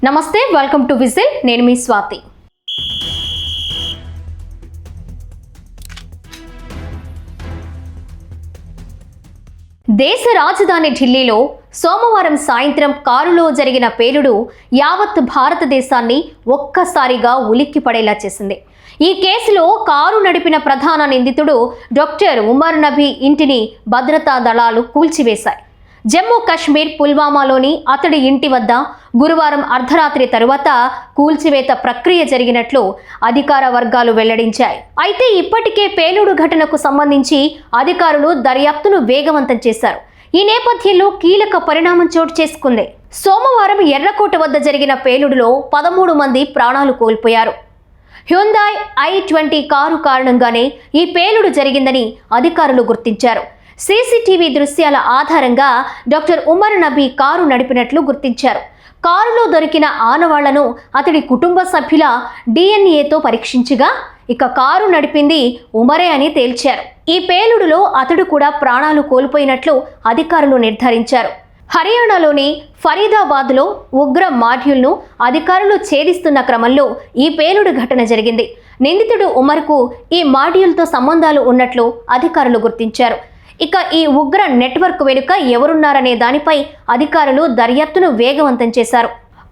నమస్తే, welcome to whistle. నేను మీ స్వాతి. దేశ రాజధాని ఢిల్లీలో సోమవారం సాయంత్రం కారులో జరిగిన పేలుడు యావత్ భారతదేశాన్ని ఒక్కసారిగా ఉలిక్కిపడేలా చేసింది. ఈ కేసులో కారు నడిపిన ప్రధాన నిందితుడు డాక్టర్ ఉమర్ నబీ ఇంటిని భద్రతా దళాలు కూల్చివేశాయి. జమ్మూ కాశ్మీర్ పుల్వామాలోని అతడి ఇంటి వద్ద గురువారం అర్ధరాత్రి తరువాత కూల్చివేత ప్రక్రియ జరిగినట్లు అధికార వర్గాలు వెల్లడించాయి. అయితే ఇప్పటికే పేలుడు ఘటనకు సంబంధించి అధికారులు దర్యాప్తును వేగవంతం చేశారు. ఈ నేపథ్యంలో కీలక పరిణామం చోటు చేసుకుంది. సోమవారం ఎర్రకోట వద్ద జరిగిన పేలుడులో 13 మంది ప్రాణాలు కోల్పోయారు. హ్యుందాయ్ i20 కారు కారణంగానే ఈ పేలుడు జరిగిందని అధికారులు గుర్తించారు. సీసీటీవీ దృశ్యాల ఆధారంగా డాక్టర్ ఉమర్ నబీ కారు నడిపినట్లు గుర్తించారు. కారులో దొరికిన ఆనవాళ్లను అతడి కుటుంబ సభ్యుల డిఎన్ఏతో పరీక్షించగా ఇక కారు నడిపింది ఉమరే అని తేల్చారు. ఈ పేలుడులో అతడు కూడా ప్రాణాలు కోల్పోయినట్లు అధికారులు నిర్ధారించారు. హర్యానాలోని ఫరీదాబాద్లో ఉగ్ర మాడ్యూల్ను అధికారులు ఛేదిస్తున్న క్రమంలో ఈ పేలుడు ఘటన జరిగింది. నిందితుడు ఉమర్కు ఈ మాడ్యూల్తో సంబంధాలు ఉన్నట్లు అధికారులు గుర్తించారు. ఇక ఈ ఉగ్ర నెట్వర్క్ వెనుక ఎవరున్నారనే దానిపై అధికారులు దర్యాప్తును వేగవంతం చేశారు.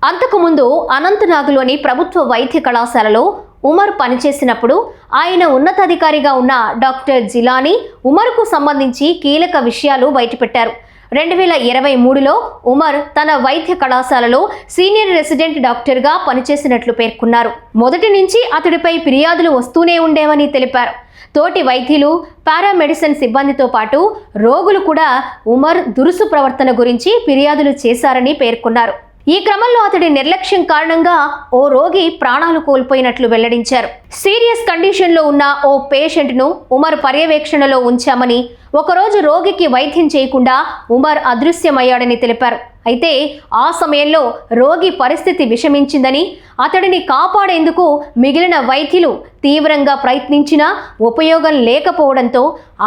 అంతకుముందు అనంతనాగ్లోని ప్రభుత్వ వైద్య కళాశాలలో ఉమర్ పనిచేసినప్పుడు ఆయన ఉన్నతాధికారిగా ఉన్న డాక్టర్ జిలానీ ఉమర్కు సంబంధించి కీలక విషయాలు బయటపెట్టారు. 2023లో ఉమర్ తన వైద్య కళాశాలలో సీనియర్ రెసిడెంట్ డాక్టర్గా పనిచేసినట్లు పేర్కొన్నారు. మొదటి నుంచి అతడిపై ఫిర్యాదులు వస్తూనే ఉండేవని తెలిపారు. తోటి వైద్యులు, పారామెడిసిన్ సిబ్బందితో పాటు రోగులు కూడా ఉమర్ దురుసు ప్రవర్తన గురించి ఫిర్యాదులు చేశారని పేర్కొన్నారు. ఈ క్రమంలో అతడి నిర్లక్ష్యం కారణంగా ఓ రోగి ప్రాణాలు కోల్పోయినట్లు వెల్లడించారు. సీరియస్ కండిషన్లో ఉన్న ఓ పేషెంట్ను ఉమర్ పర్యవేక్షణలో ఉంచామని, ఒకరోజు రోగికి వైద్యం చేయకుండా ఉమర్ అదృశ్యమయ్యాడని తెలిపారు. అయితే ఆ సమయంలో రోగి పరిస్థితి విషమించిందని, అతడిని కాపాడేందుకు మిగిలిన వైద్యులు తీవ్రంగా ప్రయత్నించినా ఉపయోగం లేకపోవడంతో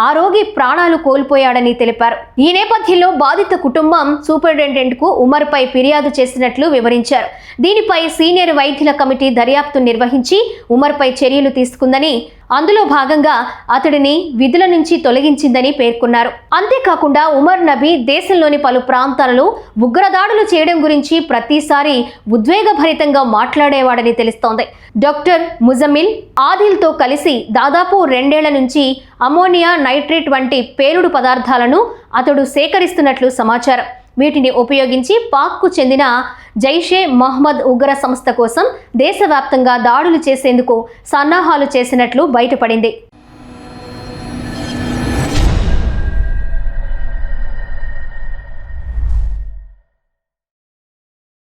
ఆ రోగి ప్రాణాలు కోల్పోయాడని తెలిపారు. ఈ నేపథ్యంలో బాధిత కుటుంబం సూపరింటెండెంట్కు ఉమర్పై ఫిర్యాదు చేసినట్లు వివరించారు. దీనిపై సీనియర్ వైద్యుల కమిటీ దర్యాప్తు నిర్వహించి ఉమర్పై చర్యలు తీసుకుందని, అందులో భాగంగా అతడిని విధుల నుంచి తొలగించిందని పేర్కొన్నారు. అంతేకాకుండా ఉమర్ నబీ దేశంలోని పలు ప్రాంతాలలో ఉగ్రదాడులు చేయడం గురించి ప్రతిసారి ఉద్వేగభరితంగా మాట్లాడేవాడని తెలుస్తోంది. డాక్టర్ ముజమిల్ ఆదిల్తో కలిసి దాదాపు 2 ఏళ్ల నుంచి అమోనియా నైట్రేట్ వంటి పేలుడు పదార్థాలను అతడు సేకరిస్తున్నట్లు సమాచారం. వీటిని ఉపయోగించి పాక్కు చెందిన జైషే మహ్మద్ ఉగ్ర సంస్థ కోసం దేశవ్యాప్తంగా దాడులు చేసేందుకు సన్నాహాలు చేసినట్లు బయటపడింది.